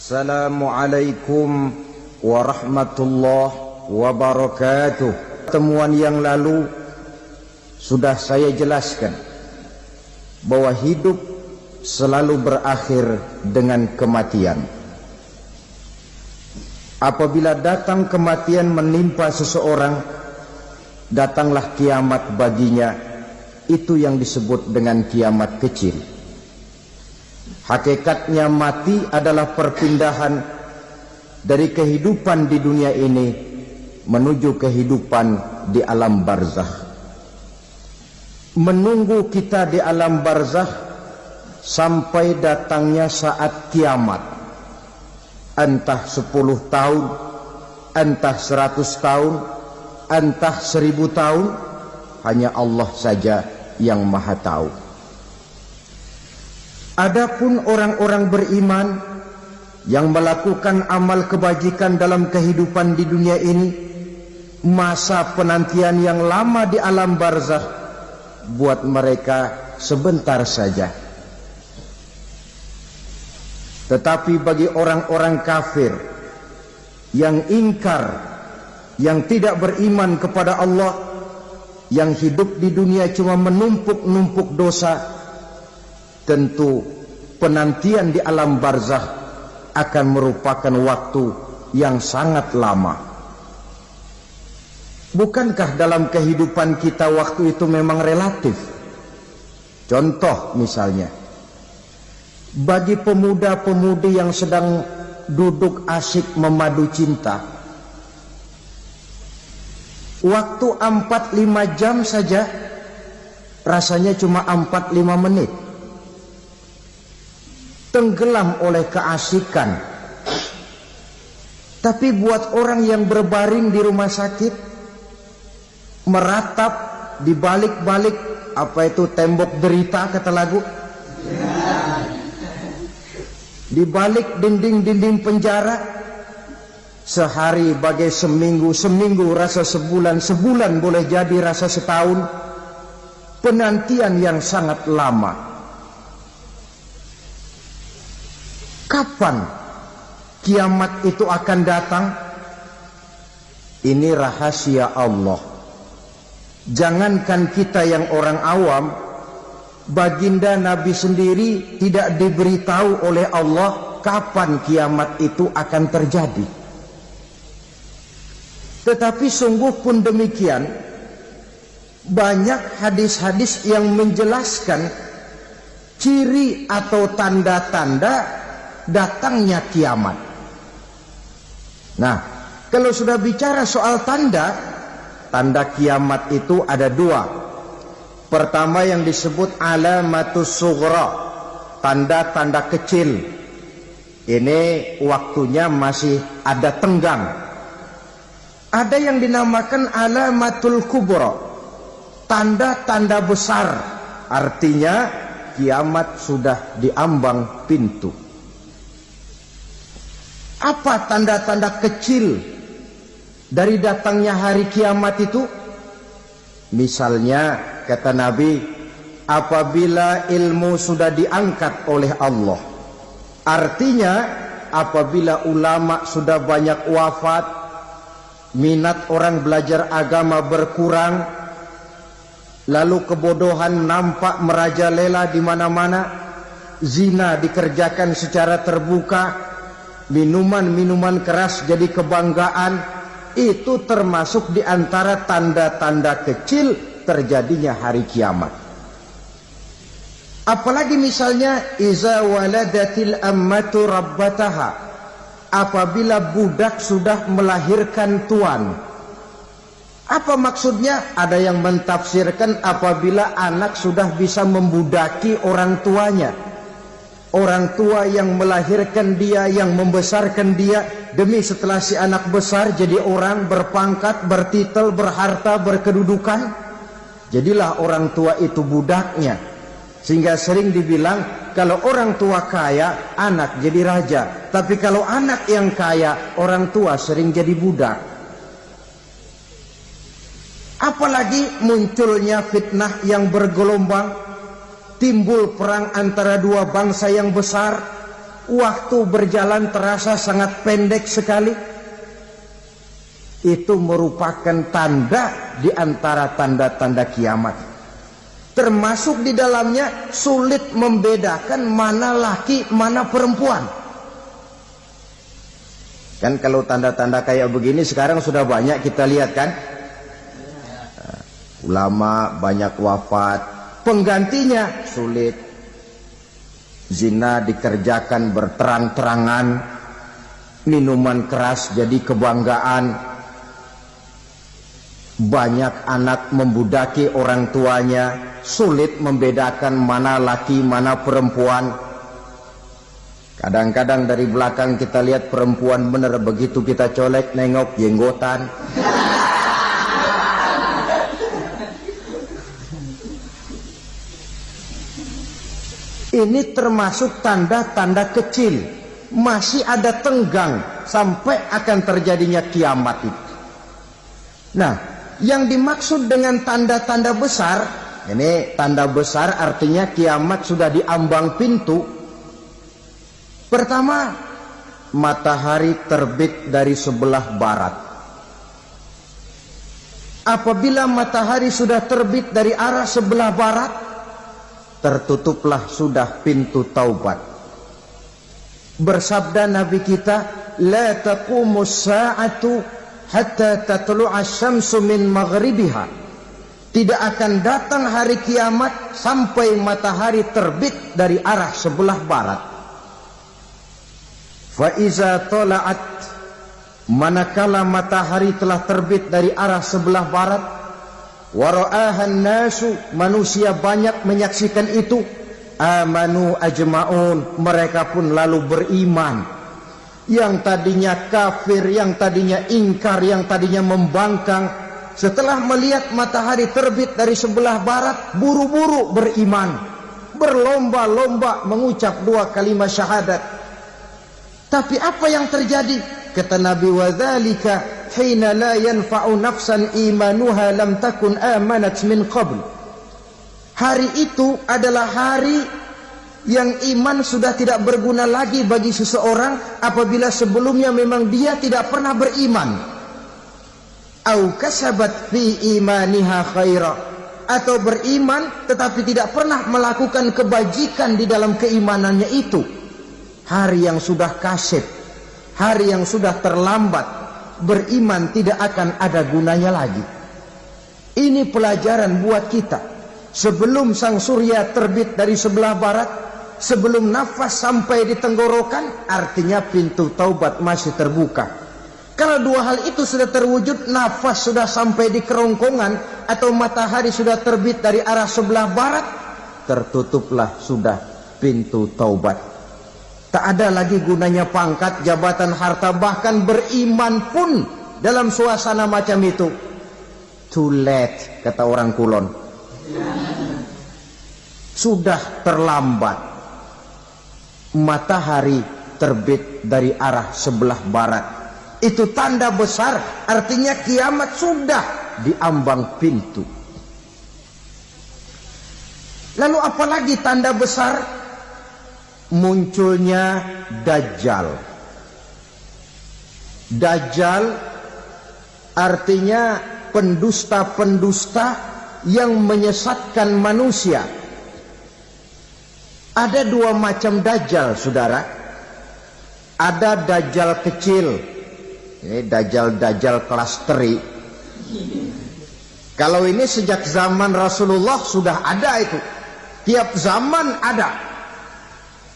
Assalamualaikum warahmatullahi wabarakatuh. Pertemuan yang lalu sudah saya jelaskan bahwa hidup selalu berakhir dengan kematian. Apabila datang kematian menimpa seseorang, datanglah kiamat baginya. Itu yang disebut dengan kiamat kecil. Hakikatnya mati adalah perpindahan dari kehidupan di dunia ini menuju kehidupan di alam barzakh. Menunggu kita di alam barzakh sampai datangnya saat kiamat. Entah 10 tahun, entah 100 tahun, entah 1000 tahun, hanya Allah saja yang maha tahu. Adapun orang-orang beriman yang melakukan amal kebajikan dalam kehidupan di dunia ini, masa penantian yang lama di alam barzakh buat mereka sebentar saja. Tetapi bagi orang-orang kafir yang ingkar, yang tidak beriman kepada Allah, yang hidup di dunia cuma menumpuk-numpuk dosa, tentu penantian di alam barzakh akan merupakan waktu yang sangat lama. Bukankah dalam kehidupan kita waktu itu memang relatif? Contoh misalnya, bagi pemuda-pemudi yang sedang duduk asyik memadu cinta, waktu 4-5 jam saja rasanya cuma 4-5 menit. Tenggelam oleh keasikan. Tapi buat orang yang berbaring di rumah sakit, meratap di balik-balik apa itu tembok derita kata lagu, di balik dinding-dinding penjara, sehari bagai seminggu, seminggu rasa sebulan, sebulan boleh jadi rasa setahun. Penantian yang sangat lama. Kapan kiamat itu akan datang? Ini rahasia Allah. Jangankan kita yang orang awam, baginda Nabi sendiri tidak diberitahu oleh Allah kapan kiamat itu akan terjadi. Tetapi sungguh pun demikian, banyak hadis-hadis yang menjelaskan ciri atau tanda-tanda datangnya kiamat. Nah, kalau sudah bicara soal tanda, tanda kiamat itu ada 2. Pertama yang disebut alamatus sughra, tanda-tanda kecil. Ini waktunya masih ada tenggang. Ada yang dinamakan alamatul kubra, tanda-tanda besar. Artinya kiamat sudah diambang pintu. Apa tanda-tanda kecil dari datangnya hari kiamat itu? Misalnya kata Nabi, apabila ilmu sudah diangkat oleh Allah. Artinya apabila ulama sudah banyak wafat, minat orang belajar agama berkurang, lalu kebodohan nampak merajalela di mana-mana, zina dikerjakan secara terbuka, minuman-minuman keras jadi kebanggaan, itu termasuk di antara tanda-tanda kecil terjadinya hari kiamat. Apalagi misalnya iza waladatil ammatu rabbataha, apabila budak sudah melahirkan tuan. Apa maksudnya? Ada yang mentafsirkan apabila anak sudah bisa membudaki orang tuanya. Orang tua yang melahirkan dia, yang membesarkan dia, demi setelah si anak besar jadi orang berpangkat, bertitel, berharta, berkedudukan. Jadilah orang tua itu budaknya. Sehingga sering dibilang kalau orang tua kaya, anak jadi raja. Tapi kalau anak yang kaya, orang tua sering jadi budak. Apalagi munculnya fitnah yang bergelombang, timbul perang antara dua bangsa yang besar, waktu berjalan terasa sangat pendek sekali. Itu merupakan tanda di antara tanda-tanda kiamat. Termasuk di dalamnya sulit membedakan mana laki, mana perempuan. Kan kalau tanda-tanda kayak begini sekarang sudah banyak kita lihat kan. Ulama banyak wafat, penggantinya sulit. Zina dikerjakan berterang-terangan, minuman keras jadi kebanggaan, banyak anak membudaki orang tuanya, sulit membedakan mana laki mana perempuan. Kadang-kadang dari belakang kita lihat perempuan bener, begitu kita colek nengok jenggotan. Ini termasuk tanda-tanda kecil. Masih ada tenggang sampai akan terjadinya kiamat itu. Nah, yang dimaksud dengan tanda-tanda besar, ini tanda besar artinya kiamat sudah di ambang pintu. Pertama, matahari terbit dari sebelah barat. Apabila matahari sudah terbit dari arah sebelah barat, tertutuplah sudah pintu taubat. Bersabda Nabi kita, la taqumus sa'atu hatta tatlu'a syamsu min maghribiha. Tidak akan datang hari kiamat sampai matahari terbit dari arah sebelah barat. Fa iza tala'at, manakala matahari telah terbit dari arah sebelah barat, wara'ahan nasu, manusia banyak menyaksikan itu, amanu ajma'un, mereka pun lalu beriman. Yang tadinya kafir, yang tadinya ingkar, yang tadinya membangkang, setelah melihat matahari terbit dari sebelah barat, buru-buru beriman, berlomba-lomba mengucap 2 kalimat syahadat. Tapi apa yang terjadi? Kata Nabi, wadzalika hina la yanfa'u nafsan imanuha lam takun amanat min qabl. Hari itu adalah hari yang iman sudah tidak berguna lagi bagi seseorang apabila sebelumnya memang dia tidak pernah beriman. Au kasabat fi imaniha khaira, atau beriman tetapi tidak pernah melakukan kebajikan di dalam keimanannya itu. Hari yang sudah kasib, hari yang sudah terlambat, beriman tidak akan ada gunanya lagi. Ini pelajaran buat kita. Sebelum sang surya terbit dari sebelah barat, sebelum nafas sampai di tenggorokan, artinya pintu taubat masih terbuka. Kalau 2 hal itu sudah terwujud, nafas sudah sampai di kerongkongan atau matahari sudah terbit dari arah sebelah barat, tertutuplah sudah pintu taubat. Tak ada lagi gunanya pangkat, jabatan, harta, bahkan beriman pun dalam suasana macam itu. Too late, kata orang Kulon. Sudah terlambat. Matahari terbit dari arah sebelah barat. Itu tanda besar, artinya kiamat sudah di ambang pintu. Lalu apalagi tanda besar? Munculnya Dajjal. Dajjal artinya pendusta-pendusta yang menyesatkan manusia. Ada 2 macam Dajjal, saudara. Ada Dajjal kecil, ini Dajjal kelas teri. Kalau ini sejak zaman Rasulullah sudah ada itu. Tiap zaman ada.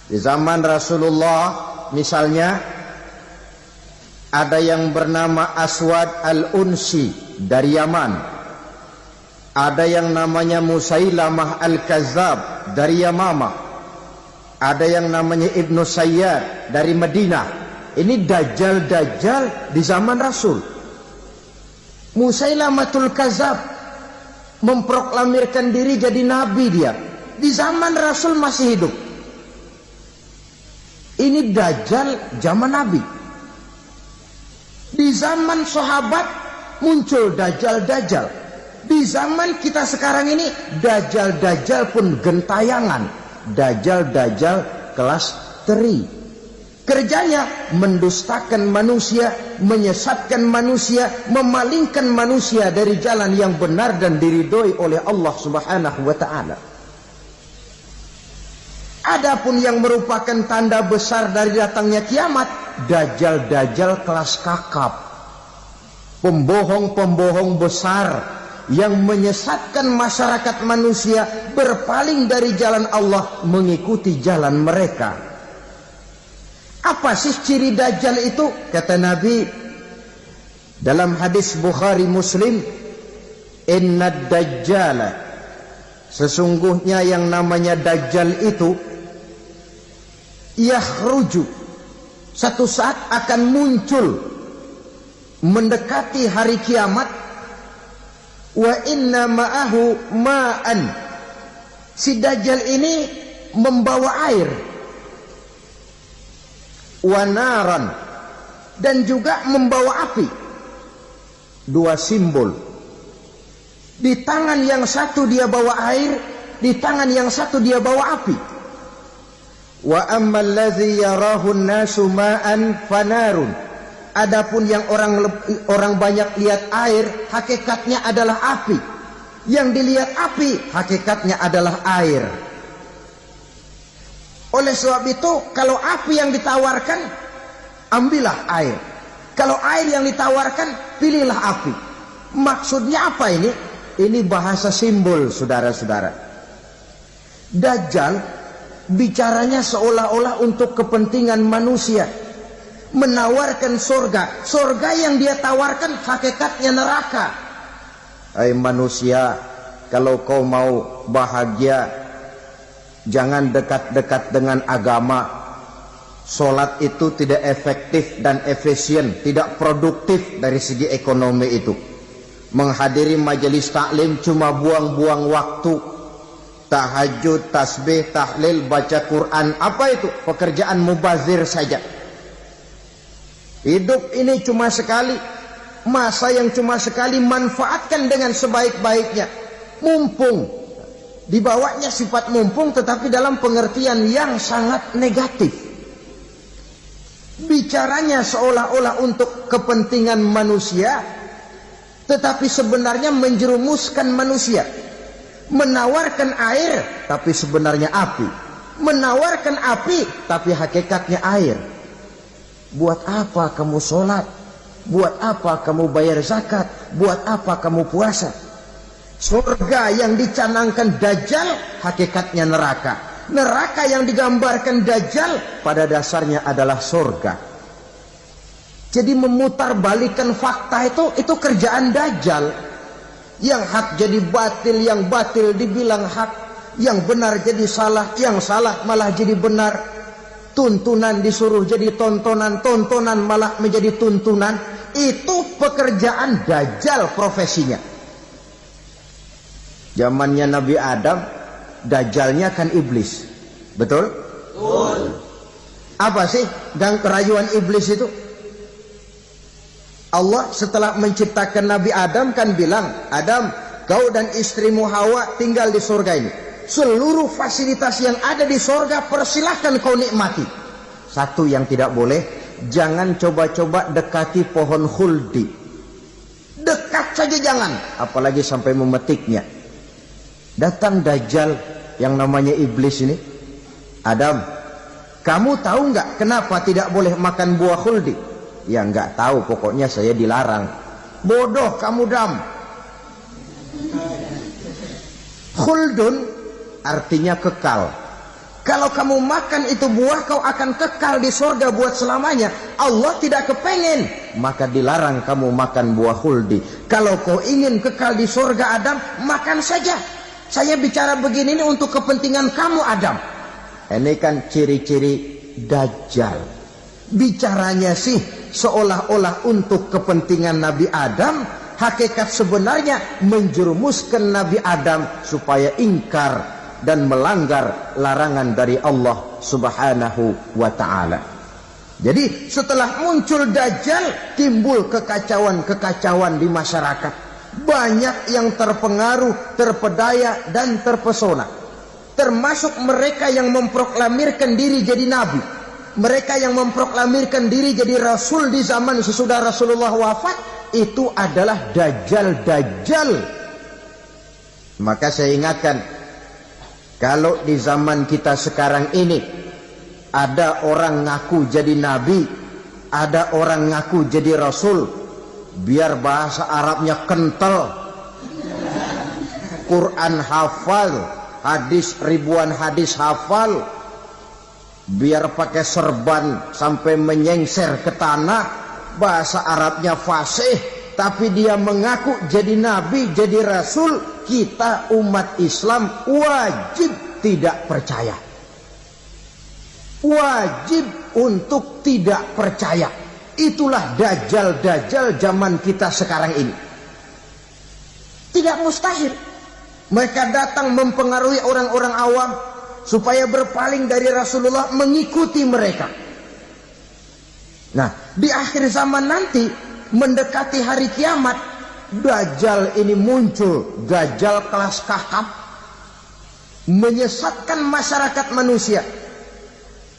Di zaman Rasulullah misalnya ada yang bernama Aswad al-Unsi dari Yaman. Ada yang namanya Musailamah al-Kazzab dari Yamamah. Ada yang namanya Ibnu Sayyad dari Madinah. Ini Dajjal-Dajjal di zaman Rasul. Musailamatul Kazzab memproklamirkan diri jadi nabi dia. Di zaman Rasul masih hidup. Ini Dajjal zaman Nabi. Di zaman sahabat muncul Dajjal-Dajjal. Di zaman kita sekarang ini Dajjal-Dajjal pun gentayangan. Dajjal-Dajjal kelas teri. Kerjanya mendustakan manusia, menyesatkan manusia, memalingkan manusia dari jalan yang benar dan diridhoi oleh Allah Subhanahu wa ta'ala. Adapun yang merupakan tanda besar dari datangnya kiamat, dajjal-dajjal kelas kakap, pembohong-pembohong besar yang menyesatkan masyarakat manusia berpaling dari jalan Allah mengikuti jalan mereka. Apa sih ciri dajjal itu? Kata Nabi dalam hadis Bukhari Muslim, inna dajjala, sesungguhnya yang namanya dajjal itu yakhruju, satu saat akan muncul mendekati hari kiamat, wa inna ma'ahu ma'an, si dajjal ini membawa air, wanaran, dan juga membawa api. Dua simbol. Di tangan yang satu dia bawa air, di tangan yang satu dia bawa api. Wa ammal ladzi yarahu an-nasu ma'an fanarun, adapun yang orang banyak lihat air, hakikatnya adalah api. Yang dilihat api, hakikatnya adalah air. Oleh sebab itu, kalau api yang ditawarkan, ambillah air. Kalau air yang ditawarkan, pilihlah api. Maksudnya apa ini? Ini bahasa simbol, saudara-saudara. Dajjal bicaranya seolah-olah untuk kepentingan manusia, menawarkan surga. Surga yang dia tawarkan hakikatnya neraka. Hai manusia, kalau kau mau bahagia, jangan dekat-dekat dengan agama. Sholat itu tidak efektif dan efisien, tidak produktif dari segi ekonomi itu. Menghadiri majelis taklim cuma buang-buang waktu. Tahajud, tasbih, tahlil, baca Quran, apa itu? Pekerjaan mubazir saja. Hidup ini cuma sekali, masa yang cuma sekali, manfaatkan dengan sebaik-baiknya. Mumpung. Dibawanya sifat mumpung, tetapi dalam pengertian yang sangat negatif. Bicaranya seolah-olah untuk kepentingan manusia, tetapi sebenarnya menjerumuskan manusia. Menawarkan air, tapi sebenarnya api. Menawarkan api, tapi hakikatnya air. Buat apa kamu sholat? Buat apa kamu bayar zakat? Buat apa kamu puasa? Surga yang dicanangkan dajjal, hakikatnya neraka. Neraka yang digambarkan dajjal, pada dasarnya adalah surga. Jadi memutarbalikkan fakta itu kerjaan dajjal. Yang hak jadi batil, yang batil dibilang hak, yang benar jadi salah, yang salah malah jadi benar. Tuntunan disuruh jadi tontonan, tontonan malah menjadi tuntunan. Itu pekerjaan dajjal profesinya. Zamannya Nabi Adam, dajjalnya kan iblis. Betul? Betul. Apa sih gang kerayuan iblis itu? Allah setelah menciptakan Nabi Adam kan bilang, Adam, kau dan istrimu Hawa tinggal di surga ini. Seluruh fasilitas yang ada di surga persilahkan kau nikmati. Satu yang tidak boleh, jangan coba-coba dekati pohon khuldi. Dekat saja jangan, apalagi sampai memetiknya. Datang dajjal yang namanya iblis ini. Adam, kamu tahu nggak kenapa tidak boleh makan buah khuldi? Ya nggak tahu, pokoknya saya dilarang. Bodoh kamu Dam. Khuldun artinya kekal. Kalau kamu makan itu buah, kau akan kekal di surga buat selamanya. Allah tidak kepengen, maka dilarang kamu makan buah khuldi. Kalau kau ingin kekal di surga Adam, makan saja. Saya bicara begini ini untuk kepentingan kamu Adam. Ini kan ciri-ciri dajjal. Bicaranya sih seolah-olah untuk kepentingan Nabi Adam, hakikat sebenarnya menjerumuskan Nabi Adam supaya ingkar dan melanggar larangan dari Allah Subhanahu wa ta'ala. Jadi setelah muncul dajjal, timbul kekacauan-kekacauan di masyarakat. Banyak yang terpengaruh, terpedaya dan terpesona. Termasuk mereka yang memproklamirkan diri jadi nabi. mereka yang memproklamirkan diri jadi rasul di zaman sesudah Rasulullah wafat, itu adalah dajjal-dajjal. Maka saya ingatkan, kalau di zaman kita sekarang ini ada orang ngaku jadi nabi, ada orang ngaku jadi rasul, biar bahasa Arabnya kental, Quran hafal, hadis ribuan hadis hafal, biar pakai serban sampai menyengser ke tanah, bahasa Arabnya fasih, tapi dia mengaku jadi nabi, jadi rasul, kita umat Islam wajib tidak percaya. Wajib untuk tidak percaya. Itulah dajjal-dajjal zaman kita sekarang ini. Tidak mustahil mereka datang mempengaruhi orang-orang awam supaya berpaling dari Rasulullah, mengikuti mereka. Nah, di akhir zaman nanti, mendekati hari kiamat, dajjal ini muncul, dajjal kelas kakap, menyesatkan masyarakat manusia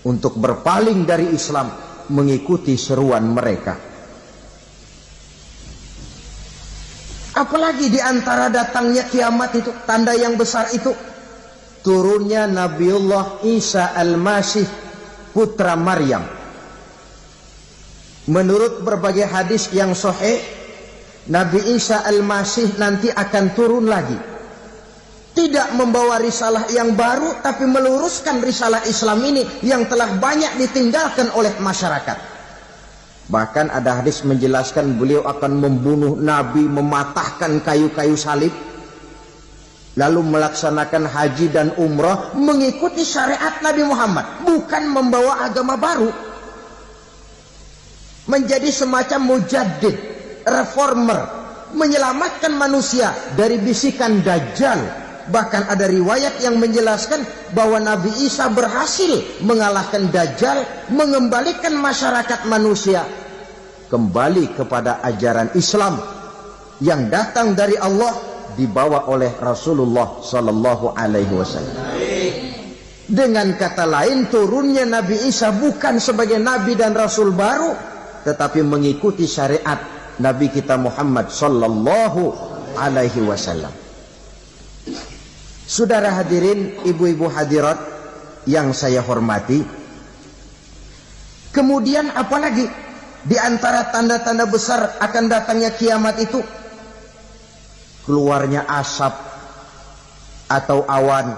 untuk berpaling dari Islam, mengikuti seruan mereka. Apalagi di antara datangnya kiamat itu, tanda yang besar itu, turunnya Nabiullah Isa Al-Masih, putra Maryam. Menurut berbagai hadis yang sahih, Nabi Isa Al-Masih nanti akan turun lagi. Tidak membawa risalah yang baru, tapi meluruskan risalah Islam ini yang telah banyak ditinggalkan oleh masyarakat. Bahkan ada hadis menjelaskan beliau akan membunuh Nabi, mematahkan kayu-kayu salib, lalu melaksanakan haji dan umrah mengikuti syariat Nabi Muhammad, bukan membawa agama baru. Menjadi semacam mujaddid, reformer, menyelamatkan manusia dari bisikan dajjal. Bahkan ada riwayat yang menjelaskan bahwa Nabi Isa berhasil mengalahkan dajjal, mengembalikan masyarakat manusia kembali kepada ajaran Islam yang datang dari Allah, dibawa oleh Rasulullah sallallahu alaihi wasallam. Dengan kata lain, turunnya Nabi Isa bukan sebagai nabi dan rasul baru, tetapi mengikuti syariat Nabi kita Muhammad sallallahu alaihi wasallam. Saudara hadirin, ibu-ibu hadirat yang saya hormati, kemudian apalagi di antara tanda-tanda besar akan datangnya kiamat itu? Keluarnya asap atau awan.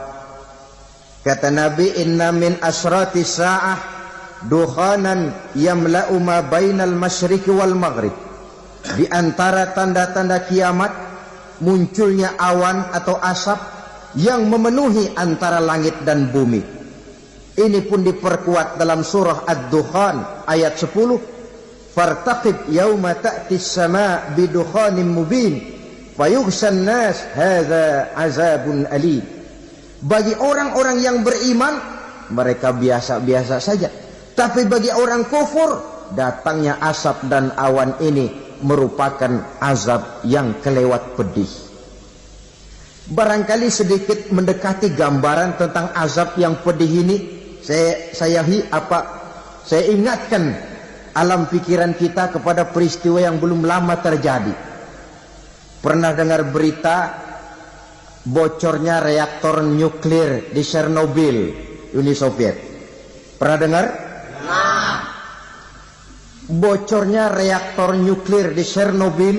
Kata Nabi, inna min asrati sa'ah dukhanan yamla'u ma bainal masyriqi wal maghrib. Di antara tanda-tanda kiamat, munculnya awan atau asap yang memenuhi antara langit dan bumi. Ini pun diperkuat dalam surah Ad-Dukhan ayat 10. Fartaqib yauma ta'tis sama' bidukhanin mubin fayughshan nas hadza azabun alim. Bagi orang-orang yang beriman, mereka biasa-biasa saja. Tapi bagi orang kufur, datangnya asap dan awan ini merupakan azab yang kelewat pedih. Barangkali sedikit mendekati gambaran tentang azab yang pedih ini, saya ingatkan alam pikiran kita kepada peristiwa yang belum lama terjadi. Pernah dengar berita bocornya reaktor nuklir di Chernobyl, Uni Soviet? Pernah dengar? Nah. Bocornya reaktor nuklir di Chernobyl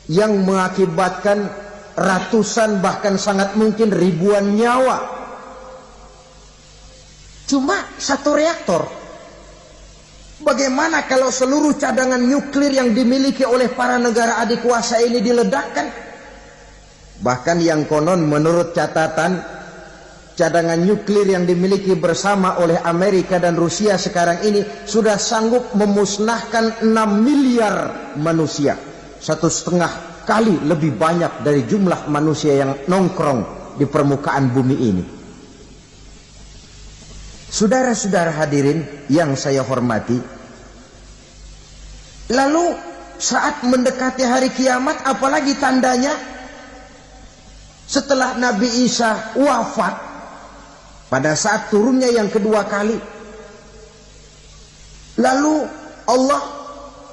yang mengakibatkan ratusan bahkan sangat mungkin ribuan nyawa. Cuma satu reaktor. Bagaimana kalau seluruh cadangan nuklir yang dimiliki oleh para negara adik kuasa ini diledakkan? Bahkan yang konon menurut catatan, cadangan nuklir yang dimiliki bersama oleh Amerika dan Rusia sekarang ini sudah sanggup memusnahkan 6 miliar manusia. 1,5 kali lebih banyak dari jumlah manusia yang nongkrong di permukaan bumi ini. Saudara-saudara hadirin yang saya hormati, lalu saat mendekati hari kiamat, apalagi tandanya? Setelah Nabi Isa wafat, pada saat turunnya yang kedua kali, Lalu Allah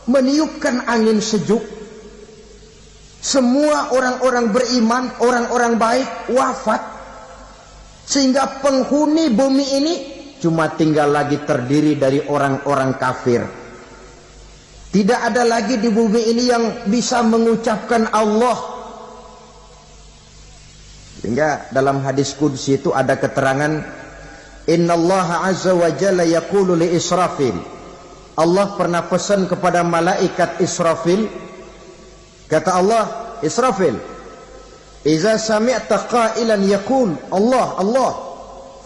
meniupkan angin sejuk. Semua orang-orang beriman, orang-orang baik wafat. Sehingga penghuni bumi ini cuma tinggal lagi terdiri dari orang-orang kafir. Tidak ada lagi di bumi ini yang bisa mengucapkan Allah. Sehingga dalam hadis qudsi itu ada keterangan, Innallaha azza wa jalla yaqulu li Israfil. Allah pernah pesan kepada malaikat Israfil. Kata Allah, Israfil, Iza sami'ta qailan yaqul Allah Allah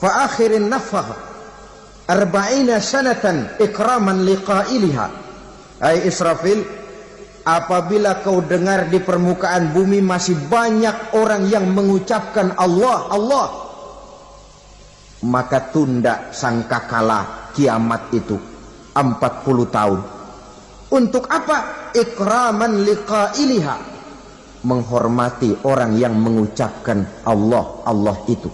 fa akhirin nafakh 40 sanatan ikraman liqailiha. Hai Israfil, apabila kau dengar di permukaan bumi masih banyak orang yang mengucapkan Allah Allah, maka tunda sangkakala kiamat itu 40 tahun. Untuk apa? Ikraman liqailiha, menghormati orang yang mengucapkan Allah Allah itu.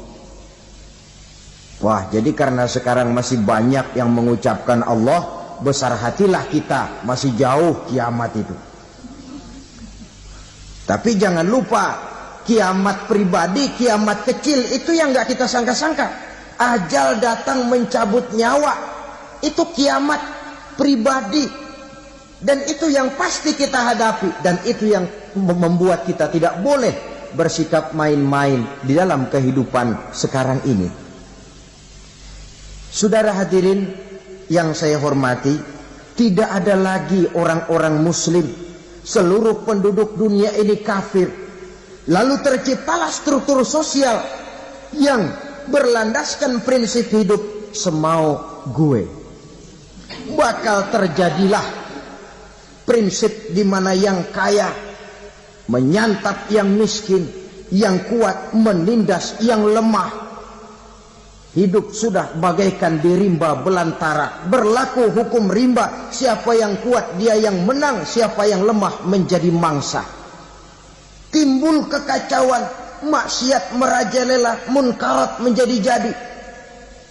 Wah, jadi karena sekarang masih banyak yang mengucapkan Allah, besar hatilah kita, masih jauh kiamat itu. Tapi jangan lupa, kiamat pribadi, kiamat kecil itu yang nggak kita sangka-sangka. Ajal datang mencabut nyawa, itu kiamat pribadi, dan itu yang pasti kita hadapi, dan itu yang membuat kita tidak boleh bersikap main-main di dalam kehidupan sekarang ini. Saudara hadirin yang saya hormati, tidak ada lagi orang-orang muslim. Seluruh penduduk dunia ini kafir. Lalu terciptalah struktur sosial yang berlandaskan prinsip hidup semau gue. Bakal terjadilah prinsip di mana yang kaya menyantap yang miskin, yang kuat menindas yang lemah. Hidup sudah bagaikan di rimba belantara. Berlaku hukum rimba. Siapa yang kuat dia yang menang, siapa yang lemah menjadi mangsa. Timbul kekacauan, maksiat merajalela, munkarat menjadi-jadi.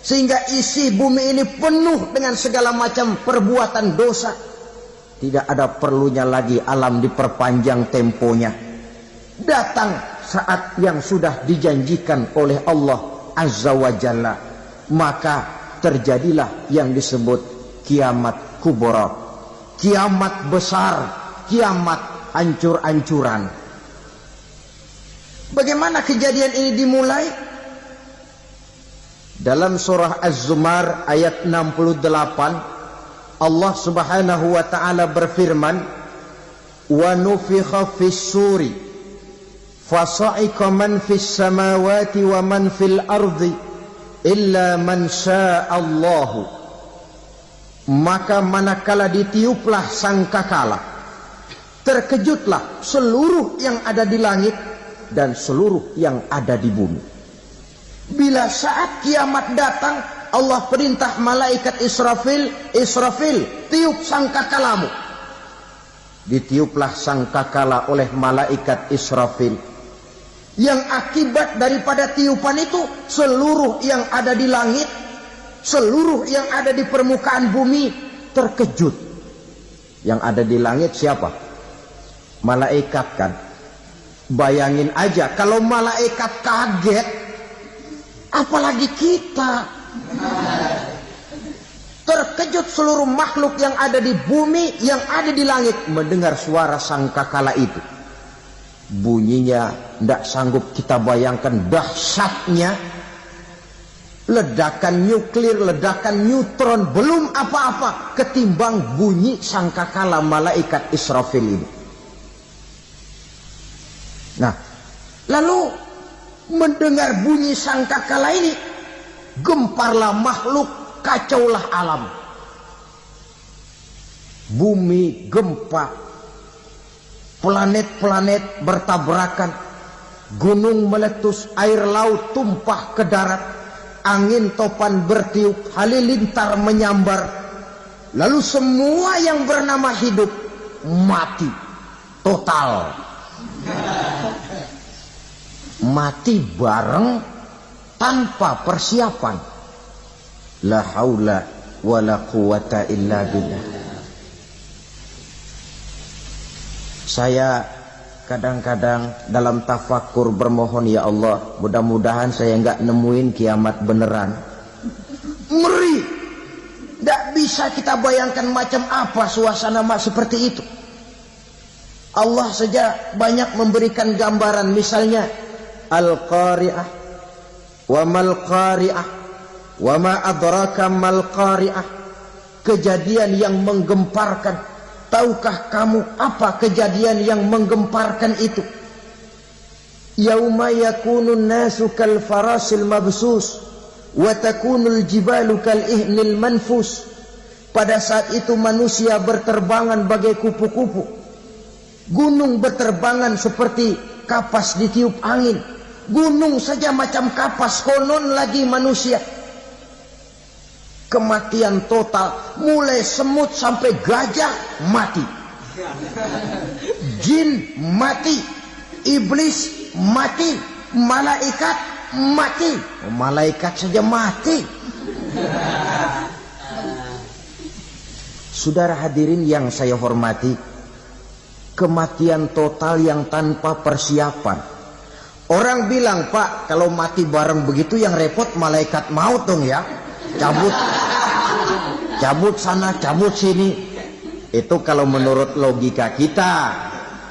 Sehingga isi bumi ini penuh dengan segala macam perbuatan dosa. Tidak ada perlunya lagi alam diperpanjang temponya. Datang saat yang sudah dijanjikan oleh Allah Azza wa Jalla, maka terjadilah yang disebut kiamat kubra, kiamat besar, kiamat hancur-hancuran. Bagaimana kejadian ini dimulai? Dalam surah Az-Zumar ayat 68, Allah Subhanahu wa taala berfirman, "Wa nufikha fis-suri fasa'iqa man fis samawati wa man fil ardi illa man sya'allahu." Maka manakala ditiuplah sangkakala, terkejutlah seluruh yang ada di langit dan seluruh yang ada di bumi. Bila saat kiamat datang, Allah perintah malaikat Israfil, Israfil, tiup sangkakalamu. Ditiuplah sangkakala oleh malaikat Israfil. Yang akibat daripada tiupan itu, seluruh yang ada di langit, seluruh yang ada di permukaan bumi terkejut. Yang ada di langit siapa? Malaikat kan. Bayangin aja kalau malaikat kaget, apalagi kita. Terkejut seluruh makhluk yang ada di bumi, yang ada di langit mendengar suara sangkakala itu. Bunyinya tidak sanggup kita bayangkan dahsyatnya. Ledakan nuklir, ledakan neutron, belum apa-apa ketimbang bunyi sangkakala malaikat Israfil ini. Nah, lalu mendengar bunyi sangkakala ini, gemparlah makhluk, kacaulah alam. Bumi gempa, planet-planet bertabrakan, gunung meletus, air laut tumpah ke darat, angin topan bertiup, halilintar menyambar. Lalu semua yang bernama hidup mati total. Mati bareng tanpa persiapan. La haula wala quwata illa billah. Saya kadang-kadang dalam tafakur bermohon, ya Allah, mudah-mudahan saya enggak nemuin kiamat beneran. Ngeri. Tidak bisa kita bayangkan macam apa suasana seperti itu. Allah saja banyak memberikan gambaran, misalnya Al-Qari'ah, wa mal qari'ah, wa ma adraka mal qari'ah. Kejadian yang menggemparkan. Tahukah kamu apa kejadian yang menggemparkan itu? Yauma yakunun nasu kal farasil mabsus wa takunul jibalu kal ihnil manfus. Pada saat itu manusia berterbangan bagai kupu-kupu. Gunung berterbangan seperti kapas ditiup angin. Gunung saja macam kapas, konon lagi manusia. Kematian total, mulai semut sampai gajah mati, jin mati, iblis mati, malaikat mati. Malaikat saja mati. Saudara hadirin yang saya hormati, kematian total yang tanpa persiapan. Orang bilang, Pak, kalau mati bareng begitu yang repot malaikat maut dong ya. Cabut sana, cabut sini. Itu kalau menurut logika kita,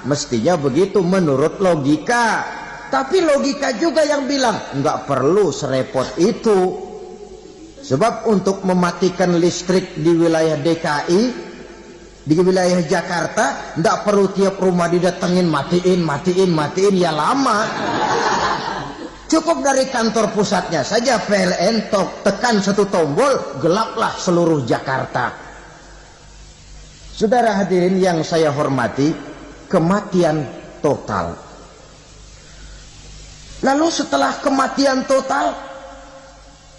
mestinya begitu menurut logika. Tapi logika juga yang bilang nggak perlu serepot itu. Sebab untuk mematikan listrik di wilayah DKI, di wilayah Jakarta, nggak perlu tiap rumah didatengin matiin ya lama. Cukup dari kantor pusatnya saja PLN, tekan satu tombol, gelaplah seluruh Jakarta. Saudara hadirin yang saya hormati, kematian total. Lalu setelah kematian total,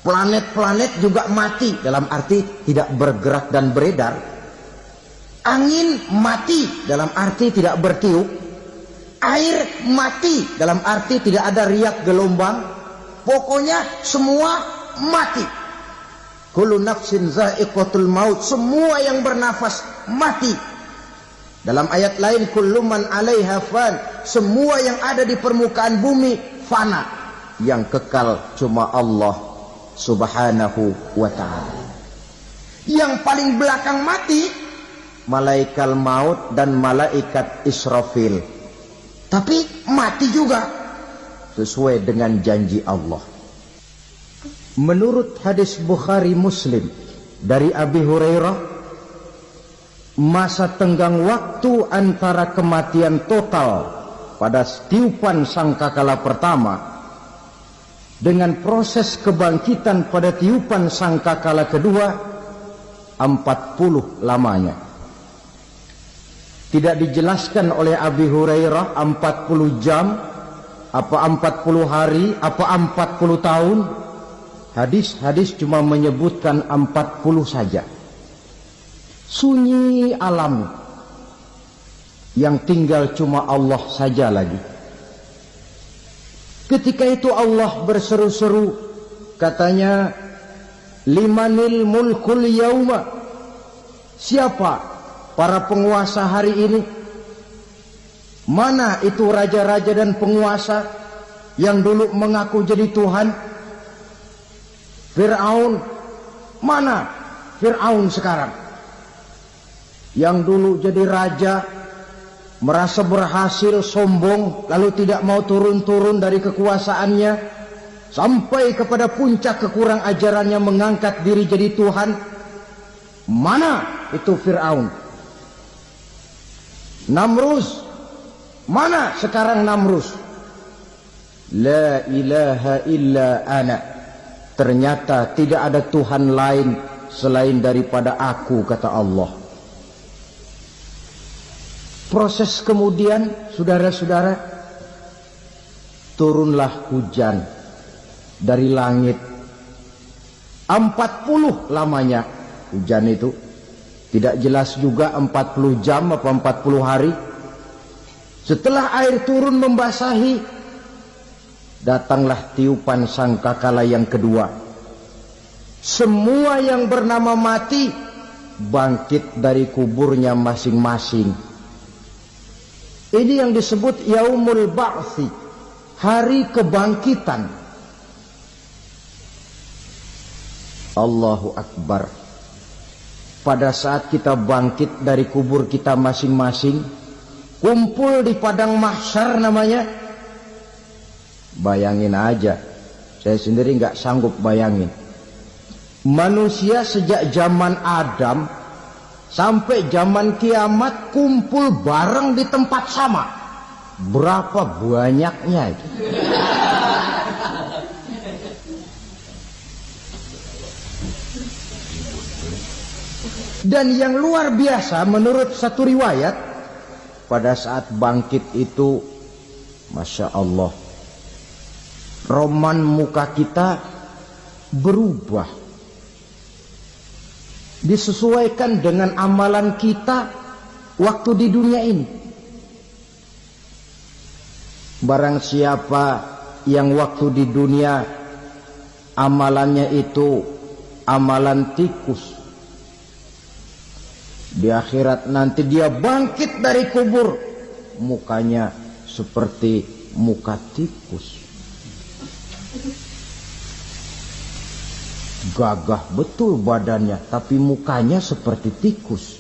planet-planet juga mati, dalam arti tidak bergerak dan beredar. Angin mati, dalam arti tidak bertiup. Air mati, dalam arti tidak ada riak gelombang. Pokoknya semua mati. Kullu nafsin za'iqatul maut. Semua yang bernafas mati. Dalam ayat lain, kullu man 'alaiha fan. Semua yang ada di permukaan bumi fana. Yang kekal cuma Allah Subhanahu wa ta'ala. Yang paling belakang mati, malaikat maut dan malaikat Israfil. Tapi mati juga sesuai dengan janji Allah. Menurut hadis Bukhari Muslim dari Abi Hurairah, masa tenggang waktu antara kematian total pada tiupan sangkakala pertama dengan proses kebangkitan pada tiupan sangkakala kedua 40 lamanya. Tidak dijelaskan oleh Abi Hurairah 40 jam, apa 40 hari, apa 40 tahun. Hadis-hadis cuma menyebutkan 40 saja. Sunyi alam yang tinggal cuma Allah saja lagi. Ketika itu Allah berseru-seru, katanya, limanil mulkul yauma. Siapa para penguasa hari ini? Mana itu raja-raja dan penguasa yang dulu mengaku jadi Tuhan? Fir'aun. Mana Fir'aun sekarang? Yang dulu jadi raja, merasa berhasil, sombong, lalu tidak mau turun-turun dari kekuasaannya, sampai kepada puncak kekurang ajarannya mengangkat diri jadi Tuhan. Mana itu Fir'aun? Namrus. Mana sekarang Namrus? La ilaha illa ana. Ternyata tidak ada Tuhan lain selain daripada aku, kata Allah. Proses kemudian, saudara-saudara, turunlah hujan dari langit. 40 lamanya hujan itu. Tidak jelas juga 40 jam apa 40 hari. Setelah air turun membasahi, datanglah tiupan sangkakala yang kedua. semua yang bernama mati bangkit dari kuburnya masing-masing. Ini yang disebut yaumul ba'tsi, hari kebangkitan. Allahu Akbar. Pada saat kita bangkit dari kubur kita masing-masing, kumpul di padang mahsyar namanya. Bayangin aja, saya sendiri nggak sanggup bayangin. Manusia sejak zaman Adam sampai zaman kiamat kumpul bareng di tempat sama. Berapa banyaknya itu? Dan yang luar biasa menurut satu riwayat, pada saat bangkit itu, Masya Allah, roman muka kita berubah, disesuaikan dengan amalan kita waktu di dunia ini. Barang siapa yang waktu di dunia amalannya itu amalan tikus, di akhirat nanti dia bangkit dari kubur, mukanya seperti muka tikus. Gagah betul badannya, tapi mukanya seperti tikus.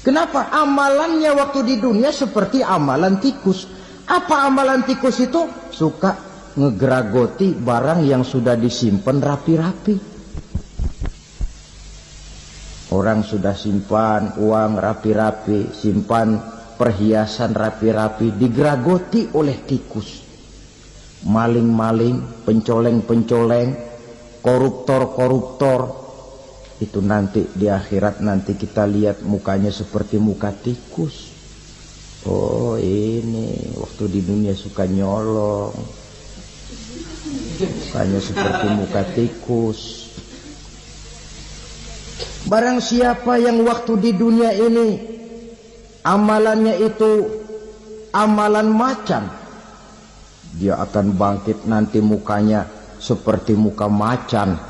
Kenapa? Amalannya waktu di dunia seperti amalan tikus. Apa amalan tikus itu? Suka ngegeragoti barang yang sudah disimpan rapi-rapi. Orang sudah simpan uang rapi-rapi, simpan perhiasan rapi-rapi, digeragoti oleh tikus. Maling-maling, pencoleng-pencoleng, koruptor-koruptor, itu nanti di akhirat nanti kita lihat mukanya seperti muka tikus. Oh ini waktu di dunia suka nyolong, mukanya seperti muka tikus. Barang siapa yang waktu di dunia ini amalannya itu amalan macan, dia akan bangkit nanti mukanya seperti muka macan.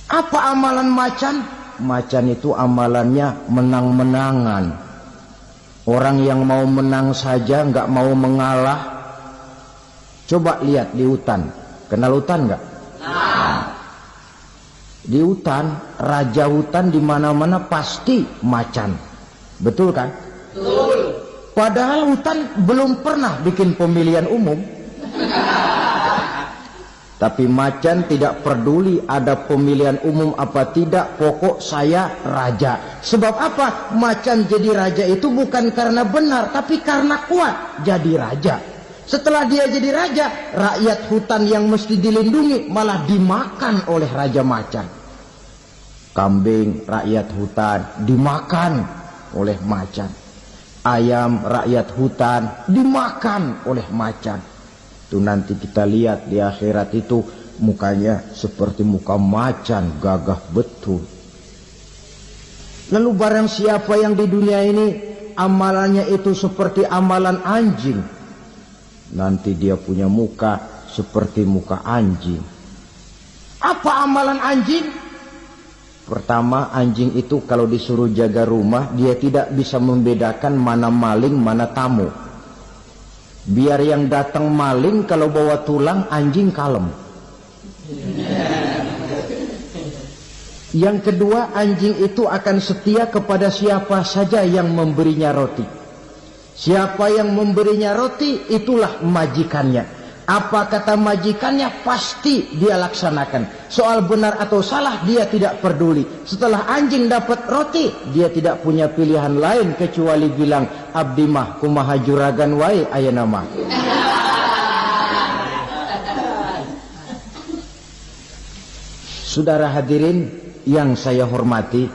Apa amalan macan? Macan itu amalannya menang-menangan. Orang yang mau menang saja nggak mau mengalah. Coba lihat di hutan, kenal hutan nggak? Di hutan, raja hutan di mana-mana pasti macan. Betul kan? Betul. Padahal hutan belum pernah bikin pemilihan umum. Tapi macan tidak peduli ada pemilihan umum apa tidak, pokok saya raja. Sebab apa? Macan jadi raja itu bukan karena benar, tapi karena kuat jadi raja. Setelah dia jadi raja, rakyat hutan yang mesti dilindungi malah dimakan oleh raja macan. Kambing rakyat hutan dimakan oleh macan. Ayam rakyat hutan dimakan oleh macan. Itu nanti kita lihat di akhirat itu mukanya seperti muka macan, gagah betul. Lalu barang siapa yang di dunia ini amalannya itu seperti amalan anjing, nanti dia punya muka seperti muka anjing. Apa amalan anjing? Pertama, anjing itu kalau disuruh jaga rumah, dia tidak bisa membedakan mana maling, mana tamu. Biar yang datang maling, kalau bawa tulang, anjing kalem. Yang kedua, anjing itu akan setia kepada siapa saja yang memberinya roti. Siapa yang memberinya roti, itulah majikannya. Apa kata majikannya pasti dia laksanakan. Soal benar atau salah dia tidak peduli. Setelah anjing dapat roti, dia tidak punya pilihan lain kecuali bilang, abdi mah kumaha juragan wae ayeuna mah. Saudara hadirin yang saya hormati,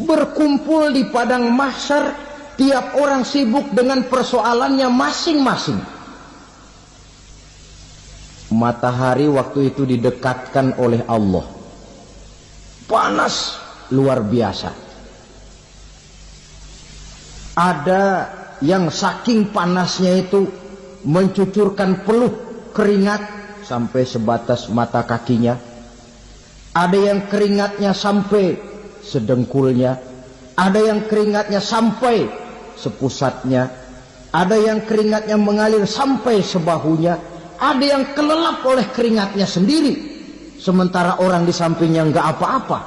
berkumpul di padang mahsyar, tiap orang sibuk dengan persoalannya masing-masing. Matahari waktu itu didekatkan oleh Allah, panas luar biasa. Ada yang saking panasnya itu mencucurkan peluh keringat sampai sebatas mata kakinya, ada yang keringatnya sampai sedengkulnya, ada yang keringatnya sampai sepusatnya, ada yang keringatnya mengalir sampai sebahunya, ada yang kelelap oleh keringatnya sendiri, sementara orang di sampingnya nggak apa-apa.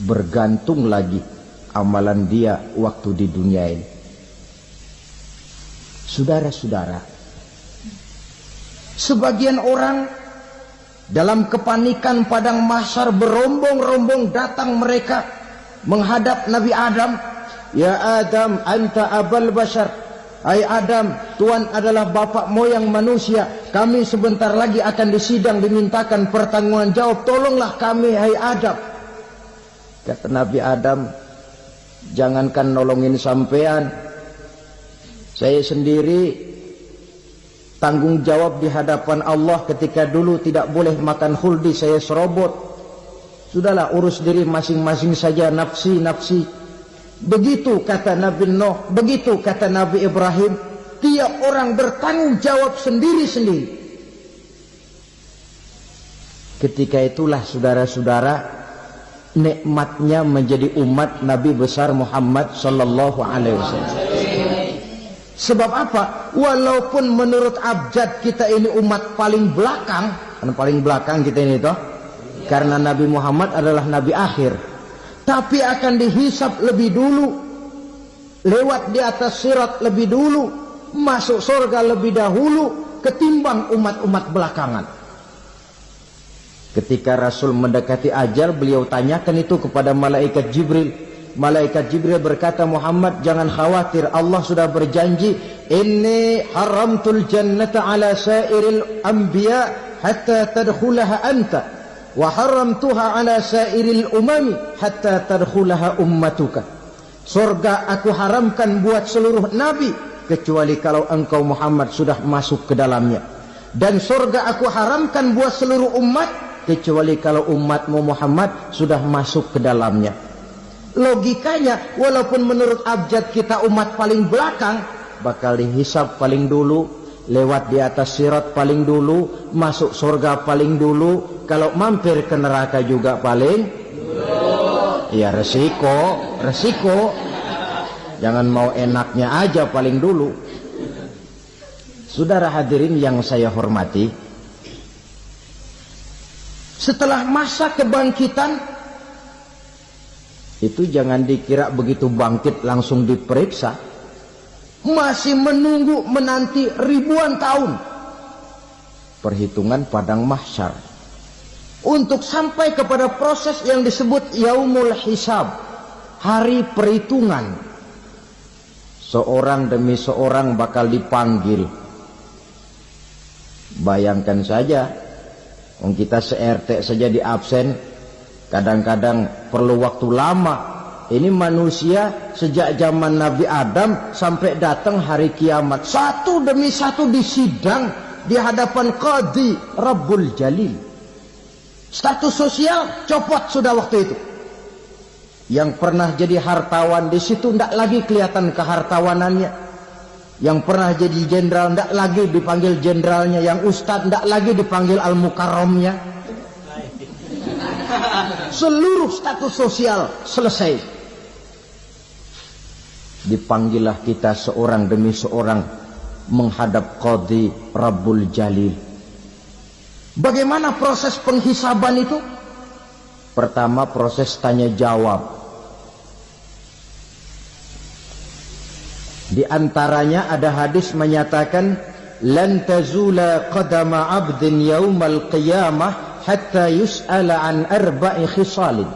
Bergantung lagi amalan dia waktu di dunia ini. Saudara-saudara, sebagian orang dalam kepanikan padang mahsyar berombong-rombong datang mereka menghadap Nabi Adam. Ya Adam, anta abal bashar. Hai Adam, Tuhan adalah bapak moyang manusia. Kami sebentar lagi akan disidang, dimintakan pertanggungan jawab. Tolonglah kami, hai Adam. Kata Nabi Adam, jangankan nolongin sampean, saya sendiri tanggung jawab di hadapan Allah ketika dulu tidak boleh makan khuldi, saya serobot. Sudahlah, urus diri masing-masing saja, nafsi. Begitu kata Nabi Nuh, begitu kata Nabi Ibrahim. Tiap orang bertanggung jawab sendiri-sendiri. Ketika itulah saudara-saudara, nikmatnya menjadi umat Nabi besar Muhammad sallallahu alaihi wasallam. Sebab apa? Walaupun menurut abjad kita ini umat paling belakang, kan paling belakang kita ini toh, karena Nabi Muhammad adalah Nabi akhir, tapi akan dihisap lebih dulu, lewat di atas sirat lebih dulu, masuk surga lebih dahulu ketimbang umat-umat belakangan. Ketika Rasul mendekati ajal, beliau tanyakan itu kepada malaikat Jibril. Malaikat Jibril berkata, Muhammad jangan khawatir, Allah sudah berjanji, inni haramtul jannata ala sairil anbiya hatta tadkhulaha anta, wa haramtuha ala sairil umami hatta tadkhulaha ummatuka. Surga aku haramkan buat seluruh nabi kecuali kalau engkau Muhammad sudah masuk ke dalamnya, dan surga aku haramkan buat seluruh umat kecuali kalau umatmu Muhammad sudah masuk ke dalamnya. Logikanya, walaupun menurut abjad kita umat paling belakang, bakal dihisap paling dulu, lewat di atas sirat paling dulu, masuk surga paling dulu, kalau mampir ke neraka juga paling dulu. Ya resiko. Jangan mau enaknya aja paling dulu. Saudara hadirin yang saya hormati, setelah masa kebangkitan itu jangan dikira begitu bangkit langsung diperiksa, masih menunggu menanti ribuan tahun perhitungan padang mahsyar untuk sampai kepada proses yang disebut yaumul hisab, hari perhitungan. Seorang demi seorang bakal dipanggil. Bayangkan saja, kita se-RT saja di absen, kadang-kadang perlu waktu lama. Ini manusia sejak zaman Nabi Adam sampai datang hari kiamat, satu demi satu disidang di hadapan Qadhi Rabbul Jalil. Status sosial copot sudah waktu itu. Yang pernah jadi hartawan di situ tidak lagi kelihatan kehartawanannya. Yang pernah jadi jenderal tidak lagi dipanggil jenderalnya, yang ustadz tidak lagi dipanggil al-mukarramnya. Seluruh status sosial selesai. Dipanggillah kita seorang demi seorang menghadap Qadhi Rabbul Jalil. Bagaimana proses penghisaban itu? Pertama, proses tanya jawab. Di antaranya ada hadis menyatakan, lan tazula qadama 'abdin yaumal qiyamah hatta yus'ala an arba'i khisalin.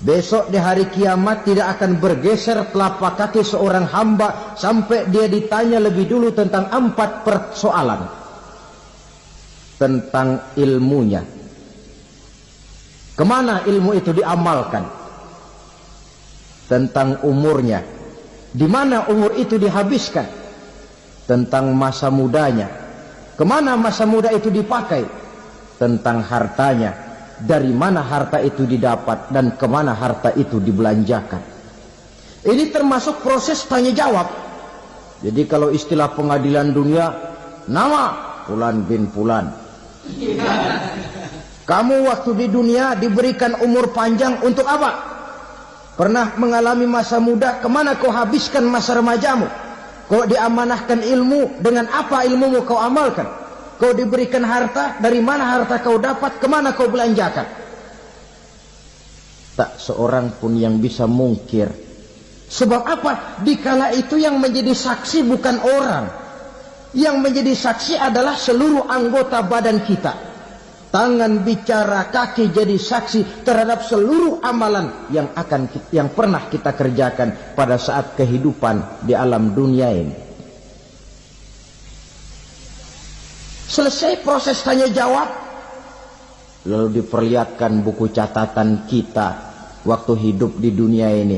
Besok di hari kiamat tidak akan bergeser telapak kaki seorang hamba sampai dia ditanya lebih dulu tentang 4 persoalan. Tentang ilmunya, kemana ilmu itu diamalkan. Tentang umurnya, di mana umur itu dihabiskan. Tentang masa mudanya, kemana masa muda itu dipakai. Tentang hartanya, dari mana harta itu didapat dan kemana harta itu dibelanjakan. Ini termasuk proses tanya jawab. Jadi kalau istilah pengadilan dunia, nama Fulan bin Fulan. Kamu waktu di dunia diberikan umur panjang untuk apa? Pernah mengalami masa muda, kemana kau habiskan masa remajamu? Kau diamanahkan ilmu, dengan apa ilmumu kau amalkan? Kau diberikan harta, dari mana harta kau dapat, kemana kau belanjakan? Tak seorang pun yang bisa mungkir. Sebab apa? Dikala itu yang menjadi saksi bukan orang. Yang menjadi saksi adalah seluruh anggota badan kita. Tangan bicara, kaki jadi saksi terhadap seluruh amalan yang pernah kita kerjakan pada saat kehidupan di alam dunia ini. Selesai proses tanya jawab, lalu diperlihatkan buku catatan kita waktu hidup di dunia ini.